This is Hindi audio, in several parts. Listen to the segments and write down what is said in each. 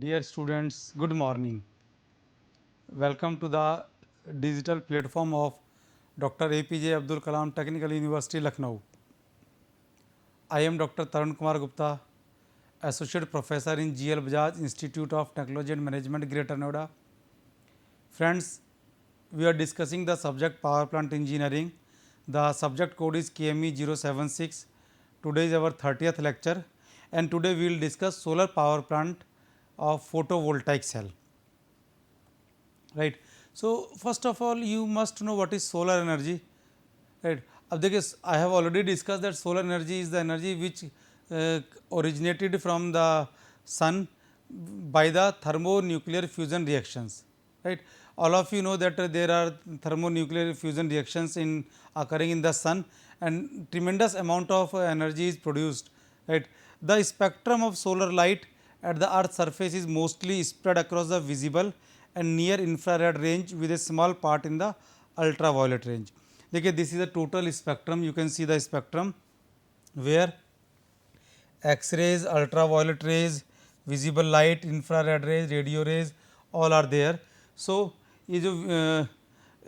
Dear students, good morning. Welcome to the digital platform of Dr. APJ Abdul Kalam Technical University, Lucknow. I am Dr. Tarun Kumar Gupta, Associate Professor in GL Bajaj Institute of Technology and Management, Greater Noida. Friends, we are discussing the subject Power Plant Engineering. The subject code is KME 076. Today is our 30th lecture, and today we will discuss solar power plant of photovoltaic cell. Right. So, first of all you must know what is solar energy, right. अब देखिए, I have already discussed that solar energy is the energy which originated from the sun by the thermonuclear fusion reactions, right. All of you know that there are thermonuclear fusion reactions in occurring in the sun, and tremendous amount of energy is produced, right. The spectrum of solar light at the earth's surface is mostly spread across the visible and near infrared range with a small part in the ultraviolet range. देखिए, this is a total spectrum. You can see the spectrum where X-rays, ultraviolet rays, visible light, infrared rays, radio rays, all are there. So ये जो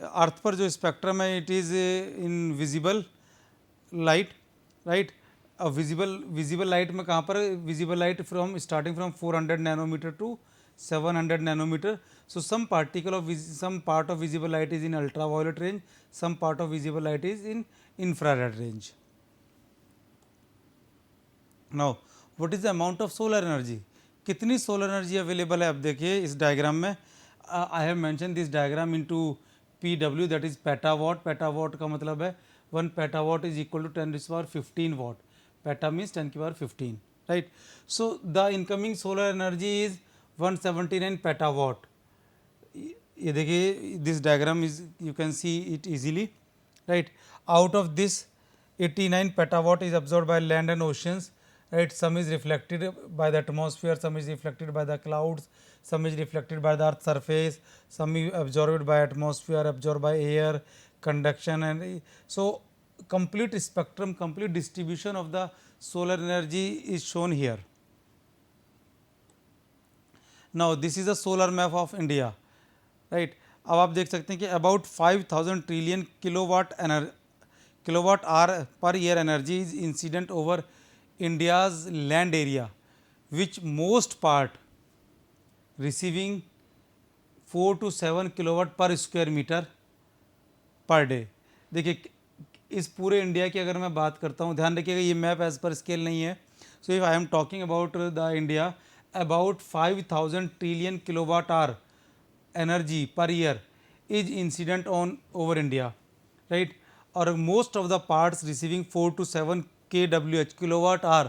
अर्थ पर जो स्पेक्ट्रम है, it is in visible light, right. Visible light में कहाँ पर, visible light from starting from 400 nanometer to 700 nanometer. So some particle of some part of visible light is in ultraviolet range, some part of visible light is in infrared range. Now what is the amount of solar energy? कितनी सोलर एनर्जी अवेलेबल है? अब देखिए इस डायग्राम में, I have mention this diagram into PW, that is petawatt. Petawatt का मतलब है 1 petawatt is equal to 10⁻15 watt. Peta means 10⁻15, right. So the incoming solar energy is 179 petawatt. ये देखिए, this diagram is, you can see it easily, right. Out of this 89 petawatt is absorbed by land and oceans, right. Some is reflected by the atmosphere, some is reflected by the clouds, some is reflected by the earth's surface, some is absorbed by atmosphere, absorbed by air, conduction, and so complete spectrum, complete distribution of the solar energy is shown here. Now this is a solar map of India, right. अब आप देख सकते हैं कि about 5000 trillion kilowatt hour per year energy is incident over India's land area, which most part receiving 4 to 7 kilowatt per square meter per day. देखिए, इस पूरे इंडिया की अगर मैं बात करता हूँ, ध्यान रखिएगा ये मैप एज पर स्केल नहीं है. So if I am talking about the India, about 5000 trillion kilowatt hour energy per year is incident on over India, right. और most of the parts receiving 4 to 7 kWh kilowatt hour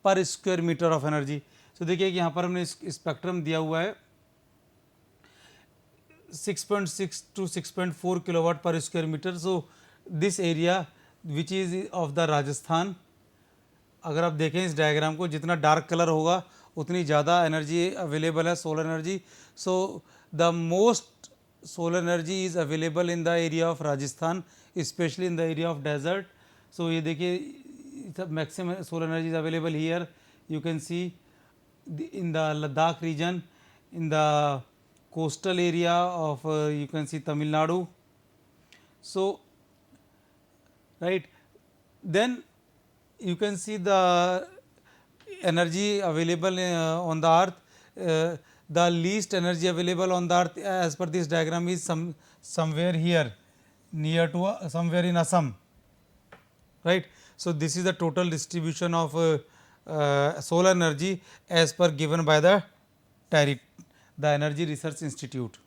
पर स्क्वायर मीटर ऑफ एनर्जी. सो देखिए कि यहाँ पर हमने स्पेक्ट्रम दिया हुआ है 6.6 to 6.4 किलोवाट पर square metre. So this area which is of the Rajasthan, अगर आप देखें इस डायग्राम को, जितना डार्क कलर होगा उतनी ज़्यादा एनर्जी अवेलेबल है, solar energy. So the most solar energy is available in the area of Rajasthan, especially in the area of desert. So ये देखिए, maximum solar energy is available here. You can see in the Ladakh region, in the coastal area of you can see Tamil Nadu. So right, then you can see the energy available on the earth. The least energy available on the earth as per this diagram is somewhere here near to somewhere in Assam, right. So this is the total distribution of solar energy as per given by the TERI, the Energy Research Institute.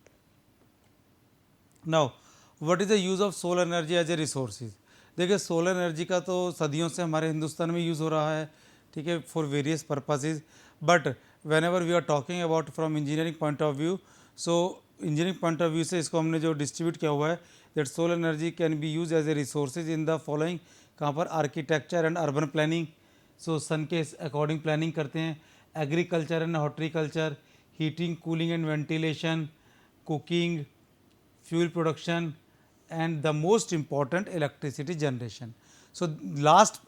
Now what is the use of solar energy as a resources? देखिए, सोलर एनर्जी का तो सदियों से हमारे हिंदुस्तान में यूज़ हो रहा है, ठीक है, for various purposes. But whenever we are talking about from engineering point of view, so engineering point of view से इसको हमने जो डिस्ट्रीब्यूट किया हुआ है, that solar energy can be used as a resources in the following. कहाँ पर? Architecture and urban planning. So sun के अकॉर्डिंग प्लानिंग करते हैं. Agriculture and horticulture, heating, cooling and ventilation, cooking, fuel production, and the most important, electricity generation. So last,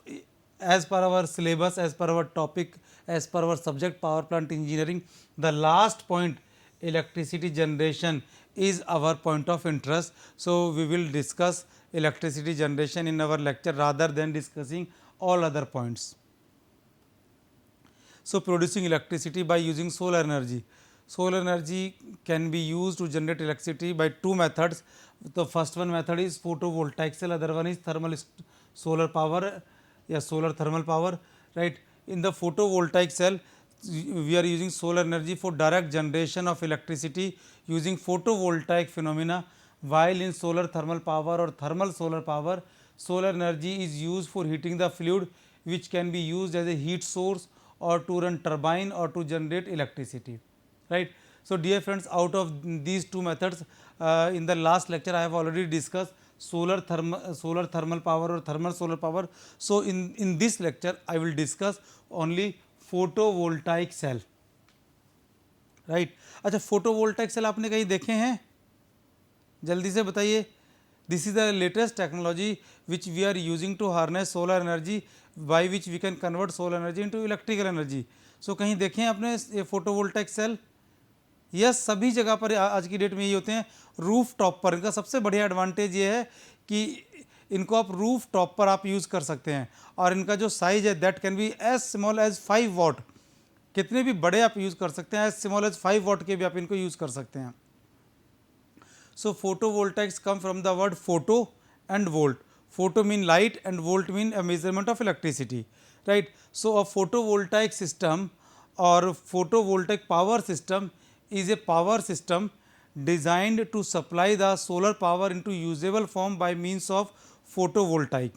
as per our syllabus, as per our topic, as per our subject power plant engineering, the last point, electricity generation, is our point of interest. So, we will discuss electricity generation in our lecture rather than discussing all other points. So, producing electricity by using solar energy. Solar energy can be used to generate electricity by two methods. The first one method is photovoltaic cell, other one is thermal solar power, solar thermal power, right. In the photovoltaic cell, we are using solar energy for direct generation of electricity using photovoltaic phenomena, while in solar thermal power or thermal solar power, solar energy is used for heating the fluid, which can be used as a heat source or to run turbine or to generate electricity, right. So, dear friends, out of these two methods, in the last lecture I have already discussed solar thermal power or thermal solar power. So, in this lecture I will discuss only photovoltaic cell, right. अच्छा, फोटोवोल्टाइक सेल आपने कहीं देखे हैं? जल्दी से बताइए. This is the latest technology which we are using to harness solar energy, by which we can convert solar energy into electrical energy. So, कहीं देखें आपने ये फोटोवोल्टाइक सेल? यस, सभी जगह पर आज की डेट में ये होते हैं. रूफ टॉप पर इनका सबसे बढ़िया एडवांटेज ये है कि इनको आप रूफ टॉप पर आप यूज़ कर सकते हैं, और इनका जो साइज है that can be as small as 5 watt. कितने भी बड़े आप यूज़ कर सकते हैं, एज स्मॉल एज 5 वाट के भी आप इनको यूज़ कर सकते हैं. So, photovoltaics come from the word photo and volt. Photo mean light and volt mean a measurement of electricity, right. So, a photovoltaic system or photovoltaic power system is a power system designed to supply the solar power into usable form by means of photovoltaic.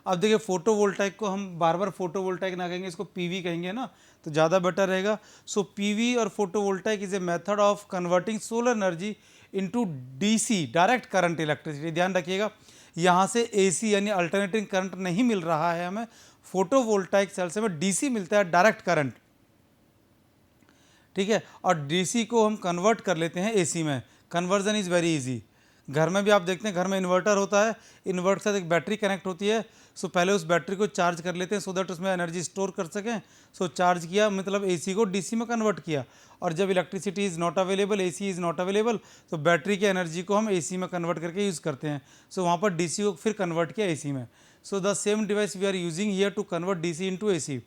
अब देखिए, फोटोवोल्टाइक को हम बार बार फोटोवोल्टाइक ना कहेंगे, इसको पीवी कहेंगे ना, तो ज़्यादा बेटर रहेगा. सो पीवी और photovoltaic is a method of converting solar energy into DC, direct current electricity. ध्यान रखिएगा, यहाँ से एसी यानी अल्टरनेटिंग करंट नहीं मिल रहा है हमें, फोटोवोल्टाइक सेल से हमें डीसी मिलता है, डायरेक्ट करंट, ठीक है. और डीसी को हम कन्वर्ट कर लेते हैं एसी में. Conversion is very easy. घर में भी आप देखते हैं, घर में इन्वर्टर होता है, इन्वर्टर के साथ एक बैटरी कनेक्ट होती है. सो पहले उस बैटरी को चार्ज कर लेते हैं सो दैट उसमें एनर्जी स्टोर कर सकें. सो चार्ज किया मतलब एसी को डीसी में कन्वर्ट किया, और जब electricity is not available, AC is not available, तो बैटरी की एनर्जी को हम एसी में कन्वर्ट करके यूज़ करते हैं. सो वहाँ पर डीसी को फिर कन्वर्ट किया एसी में. So the same device we are using here to convert DC into AC.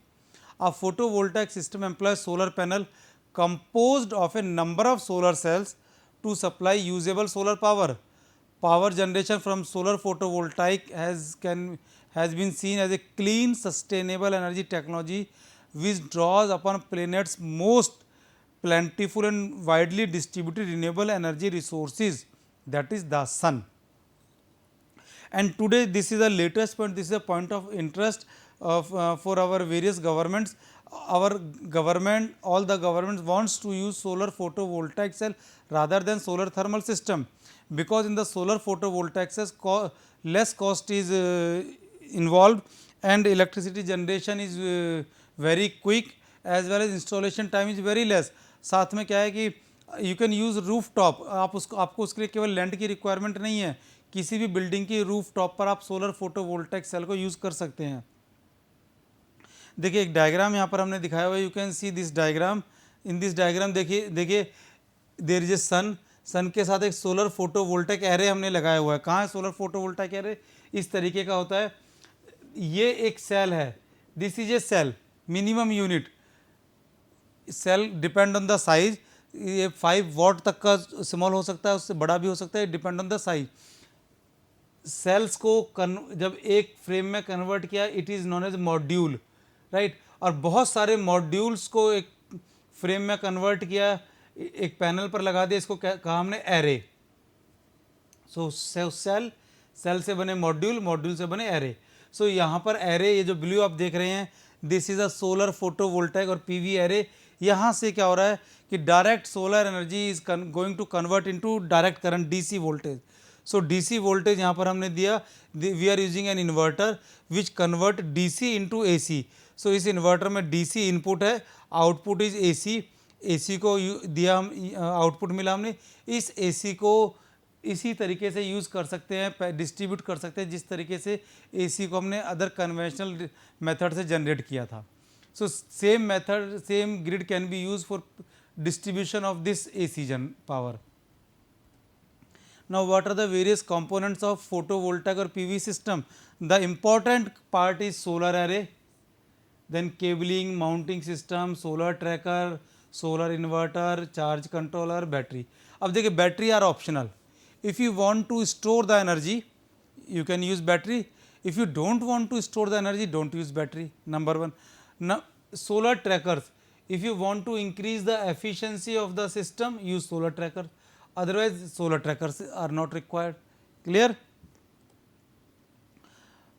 A photovoltaic system employ solar panel composed of a number of solar cells to supply usable solar power. Power generation from solar photovoltaic has been seen as a clean, sustainable energy technology which draws upon planet's most plentiful and widely distributed renewable energy resources, that is the sun. And today this is the latest point, this is a point of interest of for our various governments. Our government, all the governments wants to use solar photovoltaic cell rather than solar thermal system, because in the solar photovoltaic cells less cost is involved, and electricity generation is very quick, as well as installation time is very less. साथ में क्या है कि you can use roof top, आपको उसके लिए केवल लैंड की रिक्वायरमेंट नहीं है, किसी भी बिल्डिंग की रूफ टॉप पर आप सोलर फोटोवोल्टाइक सेल को यूज़ कर सकते हैं. देखिए, एक डायग्राम यहाँ पर हमने दिखाया हुआ है, you can see this diagram. In this diagram देखिए देयर इज ए सन के साथ एक सोलर फोटोवोल्टाइक एरे हमने लगाया हुआ है. कहाँ है सोलर फोटोवोल्टाइक एरे? इस तरीके का होता है. ये एक सेल है, this is a cell, minimum unit. Cell depend on the size, ये 5 वाट तक का स्मॉल हो सकता है, उससे बड़ा भी हो सकता है, depend on the size. Cells को जब एक फ्रेम में कन्वर्ट किया, it is known as module, right. और बहुत सारे मॉड्यूल्स को एक फ्रेम में कन्वर्ट किया, एक पैनल पर लगा दिया, इसको कहा हमने एरे. सो सेल से बने मॉड्यूल, मॉड्यूल से बने एरे. सो यहाँ पर एरे, ये जो ब्लू आप देख रहे हैं, this is a solar photovoltaic और पीवी एरे. यहाँ से क्या हो रहा है कि direct solar energy is going to convert into direct current, DC voltage. So DC voltage यहाँ पर हमने दिया, we are using an inverter which convert DC into AC. So इस इन्वर्टर में डीसी इनपुट है, आउटपुट इज एसी. एसी को दिया, हम आउटपुट मिला हमने, इस एसी को इसी तरीके से यूज़ कर सकते हैं, डिस्ट्रीब्यूट कर सकते हैं जिस तरीके से एसी को हमने अदर कन्वेंशनल मेथड से जनरेट किया था. So same method, same grid can be used for distribution of this AC power. Now what are the various components of photovoltaic or PV system? The important part is solar array, then cabling, mounting system, solar tracker, solar inverter, charge controller, battery. अब देखिए battery are optional. If you want to store the energy, you can use battery. If you don't want to store the energy, don't use battery. Number one. Now solar trackers. If you want to increase the efficiency of the system, use solar tracker. Otherwise, solar trackers are not required. Clear?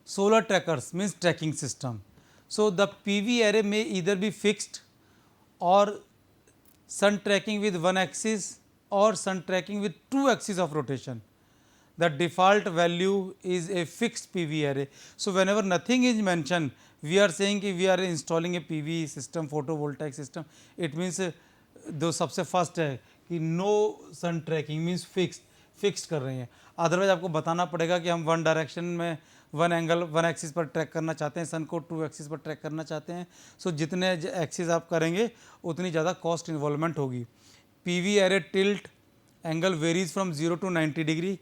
Solar trackers means tracking system. So the PV array may either be fixed or sun tracking with one axis or sun tracking with two axes of rotation. The default value is a fixed PV array. So whenever nothing is mentioned, we are saying कि we are installing a PV system, photovoltaic system. It means जो सबसे फर्स्ट है कि नो सन ट्रैकिंग मीन्स फिक्स्ड कर रहे हैं. अदरवाइज आपको बताना पड़ेगा कि हम वन डायरेक्शन में वन एक्सिस पर ट्रैक करना चाहते हैं, सन को टू एक्सिस पर ट्रैक करना चाहते हैं. सो जितने एक्सिस आप करेंगे उतनी ज़्यादा कॉस्ट इन्वॉल्वमेंट होगी. PV array tilt angle varies from 0 to 90 degree.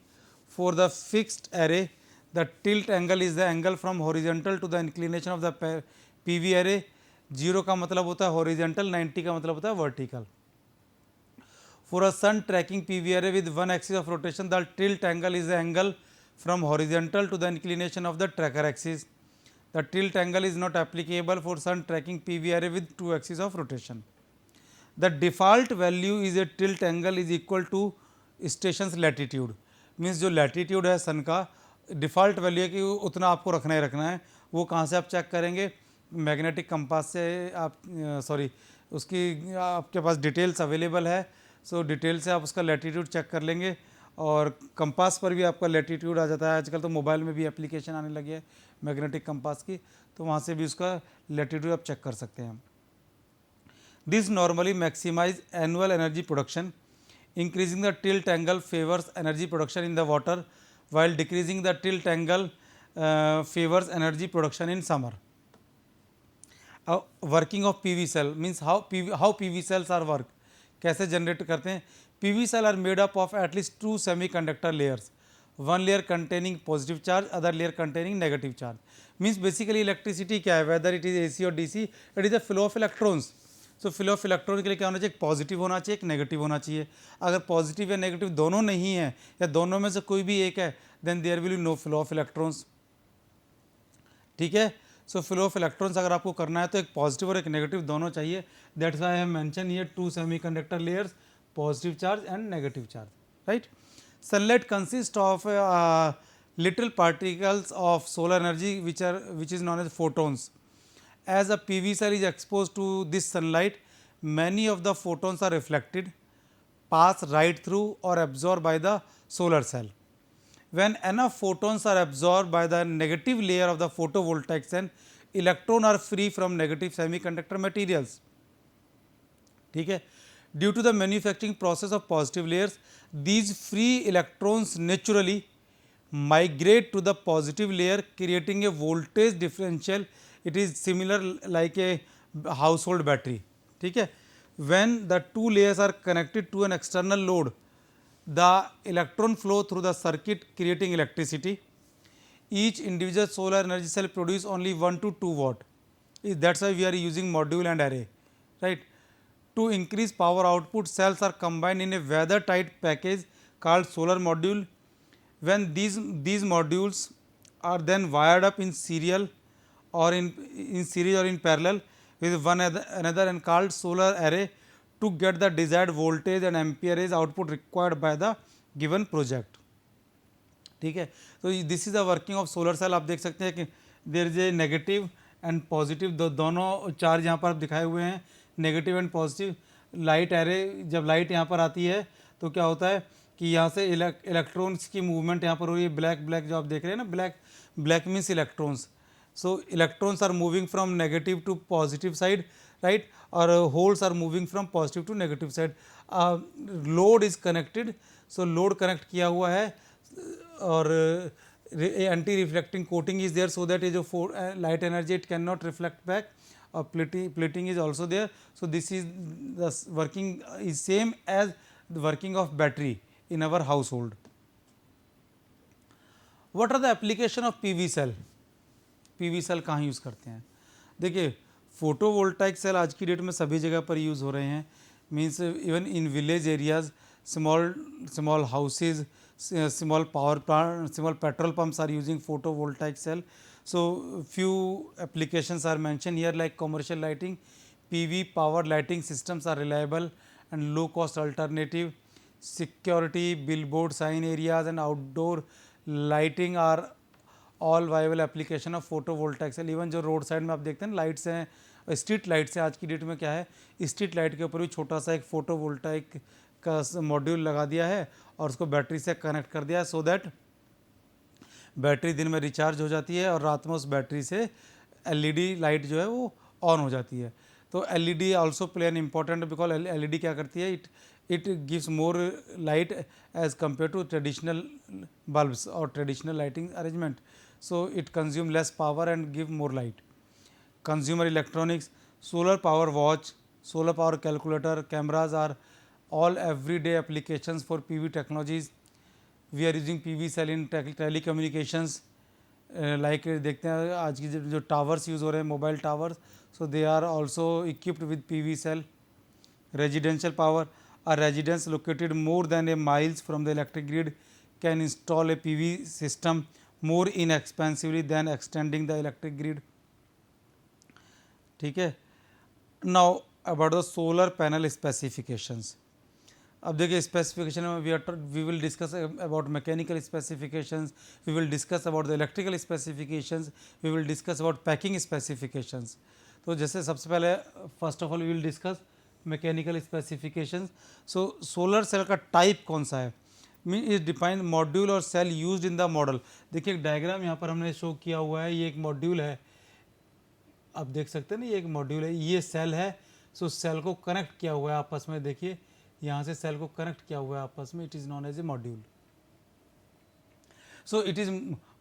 For the fixed array, the tilt angle is the angle from horizontal to the inclination of the PV array. 0 का मतलब होता है horizontal, 90 का मतलब होता है vertical. For a sun tracking PV array with one axis of rotation, the tilt angle is the angle from horizontal to the inclination of the tracker axis. The tilt angle is not applicable for sun tracking PV array with two axes of rotation. The default value is a tilt angle is equal to station's latitude. Means जो लैटीट्यूड है सन का डिफ़ॉल्ट वैल्यू है कि उतना आपको रखना ही रखना है. वो कहाँ से आप चेक करेंगे? मैग्नेटिक कंपास से आप उसकी आपके पास डिटेल्स अवेलेबल है. सो डिटेल से आप उसका लैटीट्यूड चेक कर लेंगे और कंपास पर भी आपका लैटीट्यूड आ जाता है. आजकल तो मोबाइल में भी एप्लीकेशन आने लगी है मैग्नेटिक कंपास की, तो वहाँ से भी उसका लैटीट्यूड आप चेक कर सकते हैं. This normally maximize annual energy production. Increasing the tilt angle favors energy production in the water, while decreasing the tilt angle favors energy production in summer. Working of PV cell means how PV cells are work. कैसे जनरेट करते हैं? PV cell are made up of at least two semiconductor layers. One layer containing positive charge, other layer containing negative charge. Means basically electricity क्या है? Whether it is AC or DC, it is a flow of electrons. So flow of electron के लिए क्या होना चाहिए? एक पॉजिटिव होना चाहिए, एक नेगेटिव होना चाहिए. अगर पॉजिटिव या नेगेटिव दोनों नहीं है या दोनों में से कोई भी एक है, then there will be no flow of electrons. ठीक है. सो फ्लो ऑफ इलेक्ट्रॉन्स अगर आपको करना है तो एक पॉजिटिव और एक नेगेटिव दोनों चाहिए. That's why I have mention here two semiconductor layers, positive charge and negative charge. Right. Sunlight consist of little particles of solar energy which is known as photons. As a PV cell is exposed to this sunlight, many of the photons are reflected, pass right through or absorbed by the solar cell. When enough photons are absorbed by the negative layer of the photovoltaic cell, electrons are free from negative semiconductor materials. ठीक है. Due to the manufacturing process of positive layers, these free electrons naturally migrate to the positive layer, creating a voltage differential. It is similar like a household battery. ठीक है. When the two layers are connected to an external load, the electron flow through the circuit creating electricity. Each individual solar energy cell produce only 1 to 2 watt. That's why we are using module and array. Right. To increase power output, cells are combined in a weather tight package called solar module. When these modules are then wired up in serial or in series or in parallel with one another and called solar array to get the desired voltage and amperage output required by the given project. ठीक है. तो this is the working of solar cell. आप देख सकते हैं कि there is a negative and positive दोनों चार्ज यहाँ पर आप दिखाए हुए हैं, negative and positive. Light array, जब लाइट यहाँ पर आती है तो क्या होता है कि यहाँ से इलेक्ट्रॉन्स की मूवमेंट यहाँ पर हो रही है. ब्लैक जो आप देख रहे हैं ना, black means electrons. So electrons are moving from negative to positive side, right? Or holes are moving from positive to negative side. Load is connected, so load connect किया हुआ है और anti reflecting coating is there so that ये जो light energy it cannot reflect back. or plating is also there. So this is the working is same as the working of battery in our household. What are the application of PV cell? PV cell कहाँ यूज़ करते हैं? देखिए फोटोवोल्टाइक सेल आज की डेट में सभी जगह पर यूज़ हो रहे हैं. Means even in village areas, small houses, small power plant, small petrol pumps are using photovoltaic cell. So few applications are mentioned here like commercial lighting. PV power lighting systems are reliable and low cost alternative. Security, billboard sign areas and outdoor lighting are all viable application of photovoltaic cell. Even जो रोड साइड में आप देखते हैं लाइट्स हैं, स्ट्रीट लाइट्स हैं, आज की डेट में क्या है, स्ट्रीट लाइट के ऊपर भी छोटा सा एक फोटोवोल्टाइक का मॉड्यूल लगा दिया है और उसको बैटरी से कनेक्ट कर दिया है, सो दैट बैटरी दिन में रिचार्ज हो जाती है और रात में उस बैटरी से एलईडी लाइट जो है वो ऑन हो जाती है. तो LED also play an important, because LED क्या करती है, it gives more light as compared to traditional bulbs or traditional lighting arrangement. So it consume less power and give more light. Consumer electronics, solar power watch, solar power calculator, cameras are all everyday applications for PV technologies. We are using PV cell in telecommunications. Like देखते हैं आज की जो टावर्स यूज़ हो रहे हैं, mobile towers, so they are also equipped with PV cell. Residential power, a residence located more than a miles from the electric grid can install a PV system more inexpensively than extending the electric grid. ठीक है. Now about the solar panel specifications. अब देखिए स्पेसिफिकेशन में we will discuss about mechanical specifications, we will discuss about the electrical specifications, we will discuss about packing specifications. तो जैसे सबसे पहले first of all we will discuss mechanical specifications. So solar cell का टाइप कौन सा है, मीन इज डिफाइंड मॉड्यूल और cell used in the model. देखिए एक डायग्राम यहाँ पर हमने शो किया हुआ है, ये एक मॉड्यूल है, आप देख सकते हैं ना, ये एक मॉड्यूल है, ये सेल है. सो सेल को कनेक्ट किया हुआ है आपस में, देखिए यहाँ से सेल को कनेक्ट किया हुआ है आपस में, it is known as a module. So it is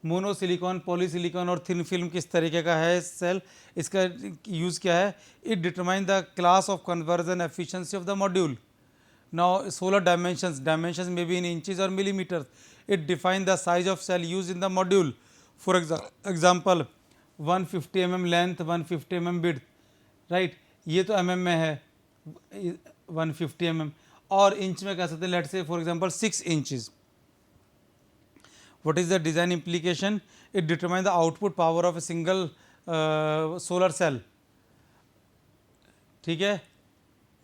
monosilicon, polysilicon और थिन फिल्म किस तरीके का है सेल, इसका यूज़ क्या है, it determine the class of conversion efficiency of the module. Now solar dimensions में बी इन इंचेस और millimetre. It define the size of cell use in the module. For example 150 mm length, 150 mm width, right. ये तो mm में है 150 mm, और इंच में कह सकते हैं, let's say for example 6 inches. What is the design implication? It determines the output power of a single solar cell. ठीक है.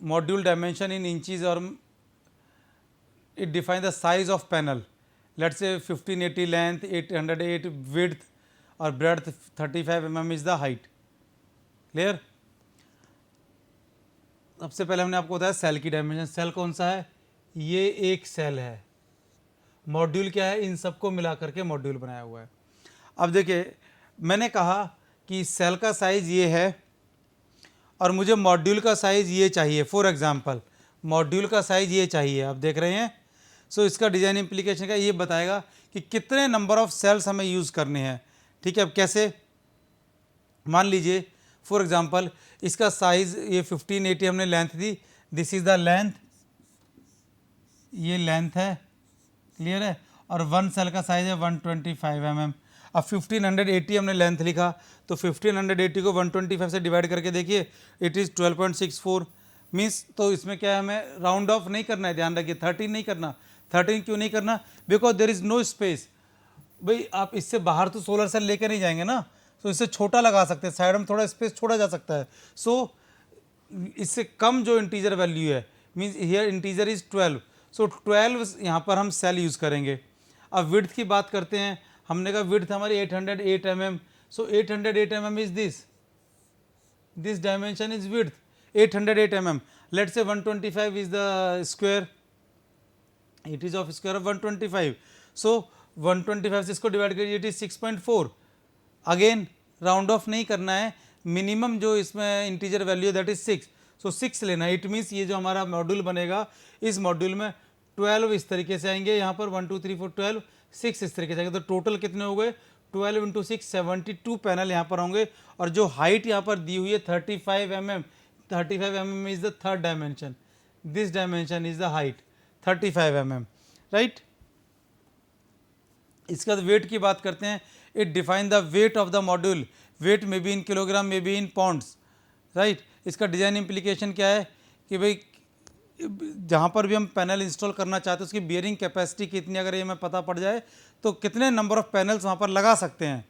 Module dimension in inches or it defines the size of panel. Let's say 1580 length, 808 width or breadth, 35 mm is the height. Clear? सबसे पहले हमने आपको बताया सेल की डायमेंशन. सेल कौन सा है, ये एक सेल है. मॉड्यूल क्या है, इन सबको मिला करके मॉड्यूल बनाया हुआ है. अब देखिए मैंने कहा कि सेल का साइज़ ये है और मुझे मॉड्यूल का साइज़ ये चाहिए. फॉर एग्जांपल मॉड्यूल का साइज़ ये चाहिए, आप देख रहे हैं. सो इसका डिज़ाइन इम्प्लीकेशन का ये बताएगा कि कितने नंबर ऑफ सेल्स हमें यूज़ करने हैं. ठीक है. अब कैसे, मान लीजिए फॉर एग्जांपल इसका साइज़ ये 1580 हमने length the, this is the length, ये लेंथ है, क्लियर है. और वन सेल का साइज है 125 mm. अब 1580 हमने लेंथ लिखा, तो 1580 को 125 से डिवाइड करके देखिए, इट इज़ 12.64 मीन्स. तो इसमें क्या है, हमें राउंड ऑफ नहीं करना है, ध्यान रखिए 13 नहीं करना. 13 क्यों नहीं करना, because there is no space. भाई आप इससे बाहर तो सोलर सेल लेकर नहीं जाएंगे ना, तो इससे छोटा लगा सकते हैं, साइड में थोड़ा स्पेस छोड़ा जा सकता है. सो इससे कम जो इंटीजर वैल्यू है, मीन्स हियर इंटीजर इज़ 12. सो 12 यहाँ पर हम सेल यूज़ करेंगे. अब विड्थ की बात करते हैं, हमने कहा विड्थ हमारी 808 mm. So 808 mm is this dimension is width 808 mm. Let's say 125 is the square, it is of square of 125. सो 125 से इसको डिवाइड करिए, it is 6.4. Again round of नहीं करना है, मिनिमम जो इसमें इंटीजर वैल्यू दैट इज 6. सो 6 लेना है. इट मीन्स ये जो हमारा मॉड्यूल बनेगा, इस मॉड्यूल में 12 इस तरीके से आएंगे, यहाँ पर 1 2 3 4 12, 6 इस तरीके से आएंगे. तो टोटल कितने हो गए, 12 इंटू 6 72 पैनल यहाँ पर होंगे, और जो हाइट यहाँ पर दी हुई है 35 mm, 35 mm is the third dimension, this dimension is the height 35 mm, right. इसके बाद वेट की बात करते हैं। It define the weight of the module, weight में बी इन किलोग्राम, में बी इन पाउंड्स, राइट। इसका डिज़ाइन इम्प्लीकेशन क्या है कि भाई जहाँ पर भी हम पैनल इंस्टॉल करना चाहते हैं उसकी बियरिंग कैपेसिटी कितनी, अगर ये हमें पता पड़ जाए तो कितने नंबर ऑफ पैनल्स वहाँ पर लगा सकते हैं,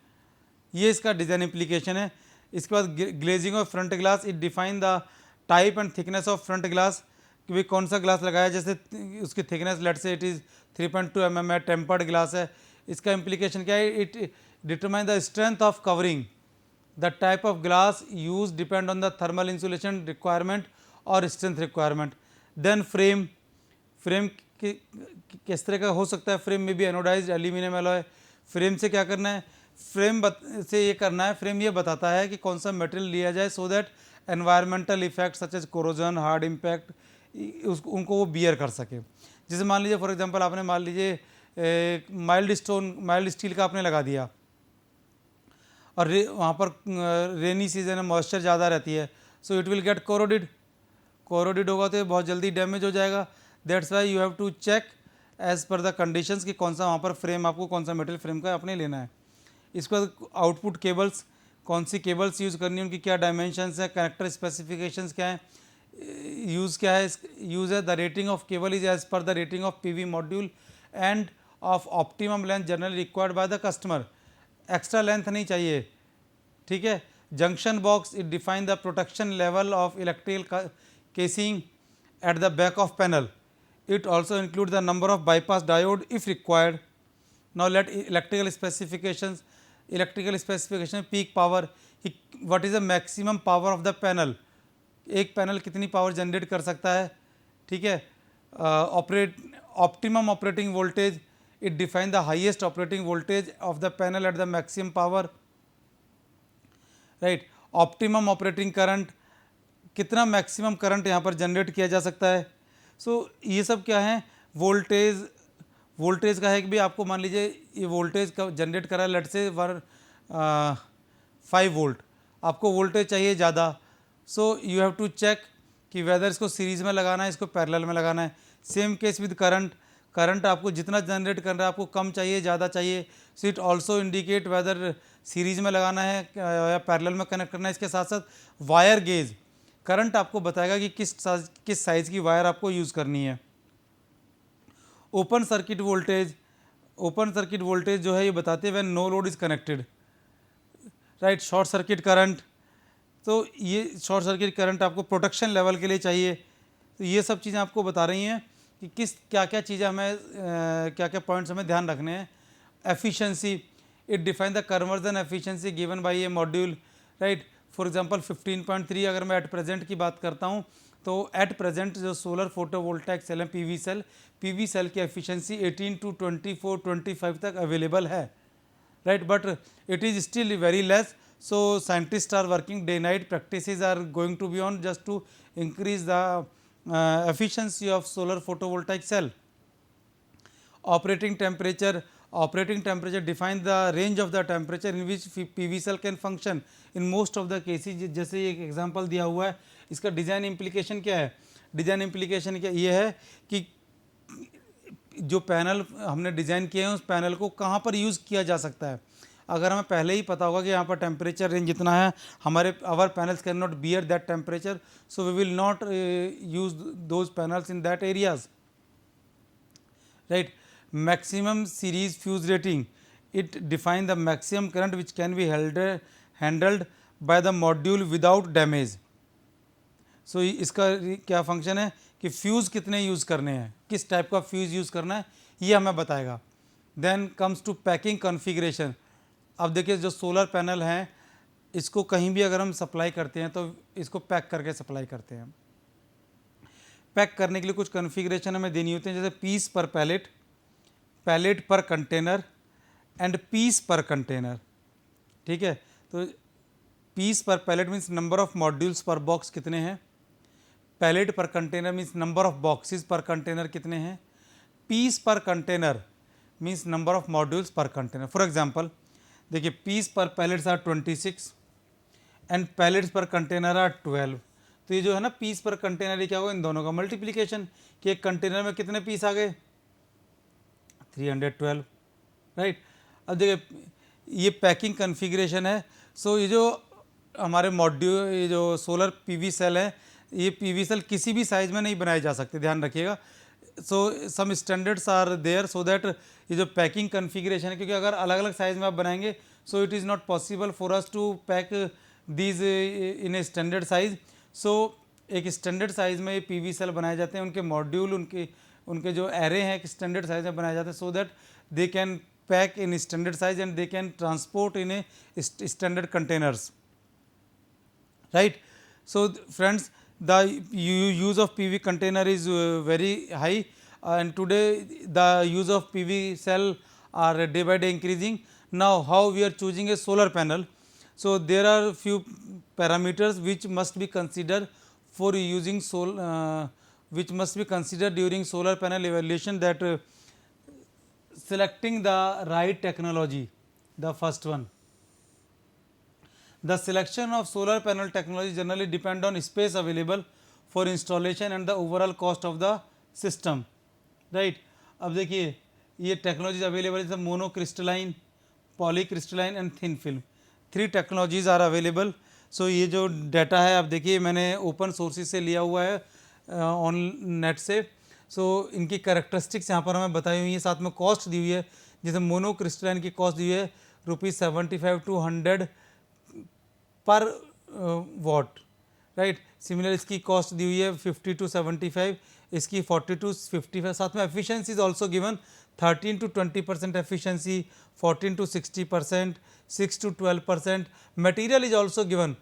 ये इसका डिज़ाइन इम्प्लीकेशन है। इसके बाद glazing of front glass, it define the type and thickness of front glass, कि भाई कौन सा ग्लास लगाया, जैसे उसकी thickness let's say it is 3.2 mm है, टेम्पर्ड ग्लास है। इसका इम्प्लीकेशन क्या है, it determine the strength of covering, the type of glass use depend on the thermal insulation requirement और strength requirement. Then frame, frame किस तरह का हो सकता है, फ्रेम में भी एनोडाइज्ड एल्यूमिनियम एलॉय। फ्रेम से क्या करना है, फ्रेम से ये करना है, फ्रेम ये बताता है कि कौन सा मटेरियल लिया जाए so that environmental effect such as corrosion, hard impact, उनको वो बियर कर सके। जैसे मान लीजिए फॉर एग्जांपल आपने मान लीजिए माइल्ड स्टोन, माइल्ड स्टील का आपने लगा दिया, और वहाँ पर रेनी सीजन में मॉइस्चर ज़्यादा रहती है, so it will get corroded, corroded होगा तो ये बहुत जल्दी डैमेज हो जाएगा। That's why you have to check as per the conditions कि कौन सा वहाँ पर फ्रेम, आपको कौन सा मटेरियल फ्रेम का आपने लेना है। इसके बाद आउटपुट केबल्स, कौन सी केबल्स यूज़ करनी है, उनकी क्या डायमेंशंस हैं, कनेक्टर स्पेसिफिकेशंस क्या हैं, यूज़ क्या है, यूज़ है the rating of cable is as per the rating of PV module and of optimum length generally required by the customer, extra length नहीं चाहिए, ठीक है। Junction box, it define the protection level of electrical casing at the back of panel. It also includes the number of bypass diode if required. Now let electrical specifications, peak power, what is the maximum power of the panel, एक पैनल कितनी पावर जनरेट कर सकता है, ठीक है। Optimum operating voltage, it define the highest operating voltage of the panel at the maximum power, right. Optimum operating current, कितना मैक्सिमम करंट यहाँ पर जनरेट किया जा सकता है। सो ये सब क्या है, वोल्टेज, वोल्टेज का है कि भाई आपको मान लीजिए ये वोल्टेज का जनरेट करा है लेट से 5 वोल्ट, आपको वोल्टेज चाहिए ज़्यादा, so you have to check कि वेदर इसको सीरीज़ में लगाना है, इसको पैरेलल में लगाना है। Same case with current, current आपको जितना जनरेट करना है आपको कम चाहिए ज़्यादा चाहिए, so it also indicate whether series में लगाना है या पैरेलल में कनेक्ट करना है। इसके साथ साथ वायर गेज, करंट आपको बताएगा कि किस साइज़ की वायर आपको यूज़ करनी है। Open circuit voltage, open circuit voltage जो है ये बताते हैं when no load is connected, right. Short circuit current, तो ये शॉर्ट सर्किट करंट आपको प्रोटेक्शन लेवल के लिए चाहिए। तो ये सब चीज़ें आपको बता रही हैं कि किस क्या क्या चीज़ें हमें क्या क्या पॉइंट्स हमें ध्यान रखने हैं। Efficiency, it define the conversion efficiency given by A module, right. For example 15.3 अगर मैं एट प्रेजेंट की बात करता हूँ तो एट प्रेजेंट जो सोलर फोटोवोल्टाइक सेल है, पीवी सेल की एफिशिएंसी 18 to 24, 25 तक अवेलेबल है, right, but it is still very less. So scientist are working day night, practices are going to be on just to increase the efficiency of solar photovoltaic cell. Operating temperature, operating temperature defines the range of the temperature in which PV cell can function in most of the cases। जैसे एक एग्जांपल दिया हुआ है, इसका डिज़ाइन इम्प्लीकेशन क्या है, डिज़ाइन इम्प्लीकेशन क्या ये है कि जो पैनल हमने डिज़ाइन किए हैं उस पैनल को कहाँ पर यूज़ किया जा सकता है। अगर हमें पहले ही पता होगा कि यहाँ पर टेम्परेचर रेंज जितना है, हमारे our panels can not bear that temperature, so we will not use those panels in that areas, right. Maximum series fuse rating, it define the maximum current which can be handled by the module without damage. So इसका क्या फंक्शन है कि फ्यूज़ कितने यूज़ करने हैं, किस टाइप का फ्यूज़ यूज़ करना है, ये हमें बताएगा। Then comes to packing configuration. अब देखिए जो सोलर पैनल हैं इसको कहीं भी अगर हम सप्लाई करते हैं तो इसको पैक करके सप्लाई करते हैं। पैक करने के लिए कुछ कॉन्फ़िगरेशन हमें देनी होती है, जैसे piece per pallet, pallet per container and piece per container, ठीक है। तो piece per pallet means number of modules per box कितने हैं, pallet per container means number of boxes per container कितने हैं, piece per container means number of modules per container. For example देखिए piece per pallets are 26 and pallets per container are 12। तो ये जो है ना पीस पर कंटेनर, ये क्या होगा, इन दोनों का मल्टीप्लिकेशन, कि एक कंटेनर में कितने पीस आ गए, 312, राइट। अब देखिए ये पैकिंग कन्फिग्रेशन है। सो ये जो हमारे मॉड्यूल, ये जो सोलर पीवी सेल है, ये पीवी सेल किसी भी साइज़ में नहीं बनाए जा सकते, ध्यान रखिएगा। So some standards are there so that ये जो पैकिंग कन्फिग्रेशन है, क्योंकि अगर अलग अलग साइज़ में आप बनाएंगे so it is not possible for us to pack these in a standard size. So एक स्टैंडर्ड साइज़ में ये पीवी सेल बनाए जाते हैं, उनके मॉड्यूल, उनके जो एरे हैं एक स्टैंडर्ड साइज़ में बनाए जाते हैं, so that they can pack in standard size and they can transport in a standard containers, right. So friends, the use of PV container is very high, and today the use of PV cell are day by day increasing. Now how we are choosing a solar panel? So there are few parameters which must be considered for using which must be considered during solar panel evaluation, that selecting the right technology, the first one. The selection of solar panel technology generally depend on space available for installation and the overall cost of the system, right. अब देखिए ये टेक्नोलॉजीज अवेलेबल है, mono crystalline, poly crystalline and thin film, 3 technologies are available. So ये जो डाटा है आप देखिए मैंने ओपन सोर्सेज से लिया हुआ है ऑन नेट से। सो इनकी करेक्टरिस्टिक्स यहाँ पर हमें बताई हुई है, साथ में कॉस्ट दी हुई है। जैसे मोनो क्रिस्टलाइन की कॉस्ट दी हुई है ₹75 to 100 पर वॉट, राइट। सिमिलर इसकी कॉस्ट दी हुई है 50 to 75, इसकी 40 to 55। साथ में efficiency is also given 13 to 20% efficiency, 14 to 60%, 6 to 12%। Material is also given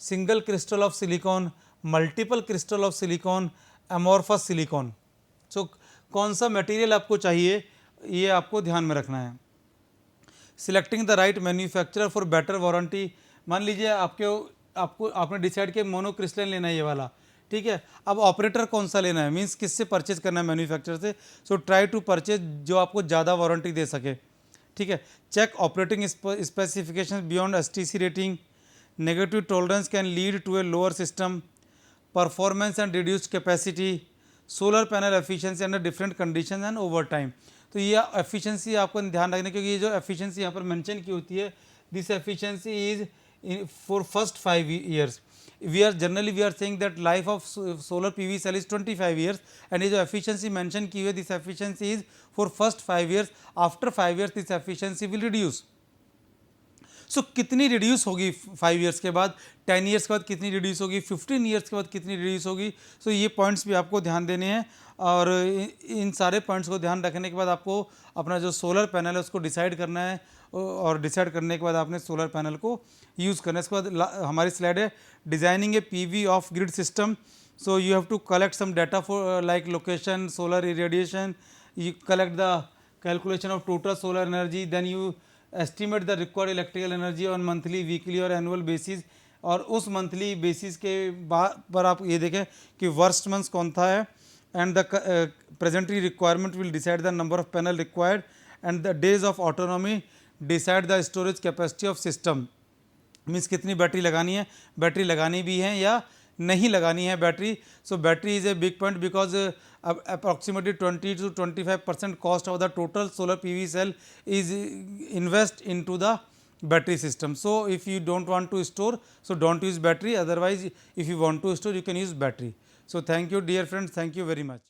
single crystal of silicon, multiple crystal of silicon, amorphous silicon. So कौन सा मटेरियल आपको चाहिए ये आपको ध्यान में रखना है। Selecting the right manufacturer for better warranty. मान लीजिए आपने डिसाइड किया मोनो क्रिस्टलाइन लेना है ये वाला, ठीक है। अब ऑपरेटर कौन सा लेना है, मींस किससे परचेज करना है, मैन्युफैक्चरर से। सो ट्राई टू परचेज जो आपको ज़्यादा वारंटी दे सके, ठीक है। Check operating specification beyond STC rating. Negative tolerance can lead to a lower system performance and reduced capacity, solar panel efficiency under different condition and over time. तो ये एफिशिएंसी आपको ध्यान रखना, क्योंकि ये जो एफिशिएंसी यहाँ पर मेंशन की होती है, this efficiency is for first 5 years. We are saying that life of solar PV cell is 25 years, and ये जो efficiency mention की हुई है, this efficiency is for first 5 years. After 5 years this efficiency will reduce. सो कितनी रिड्यूस होगी 5 ईयर्स के बाद, 10 ईयर्स के बाद कितनी रिड्यूस होगी, 15 ईयर्स के बाद कितनी रिड्यूस होगी। सो ये पॉइंट्स भी आपको ध्यान देने हैं, और इन सारे पॉइंट्स को ध्यान रखने के बाद आपको अपना जो सोलर पैनल है उसको डिसाइड करना है, और डिसाइड करने के बाद आपने सोलर पैनल को यूज़ करना है। इसके बाद हमारी स्लाइड है designing a PV off grid system. So you have to collect some data for like location, solar irradiation, you collect the calculation of total solar energy, then you estimate the required electrical energy on monthly, weekly और annual basis। और उस मंथली बेसिस के बाद पर आप ये देखें कि वर्स्ट मंथ कौन था है, and the presently requirement will decide the number of panel required, and the days of autonomy decide the storage capacity of system. Means कितनी बैटरी लगानी है, बैटरी लगानी भी है या नहीं लगानी है battery. So battery is a big point because approximately 20 to 25% cost of the total solar PV cell is invest into the battery system. So if you don't want to store, so don't use battery, otherwise if you want to store you can use battery. So thank you dear friends, thank you very much.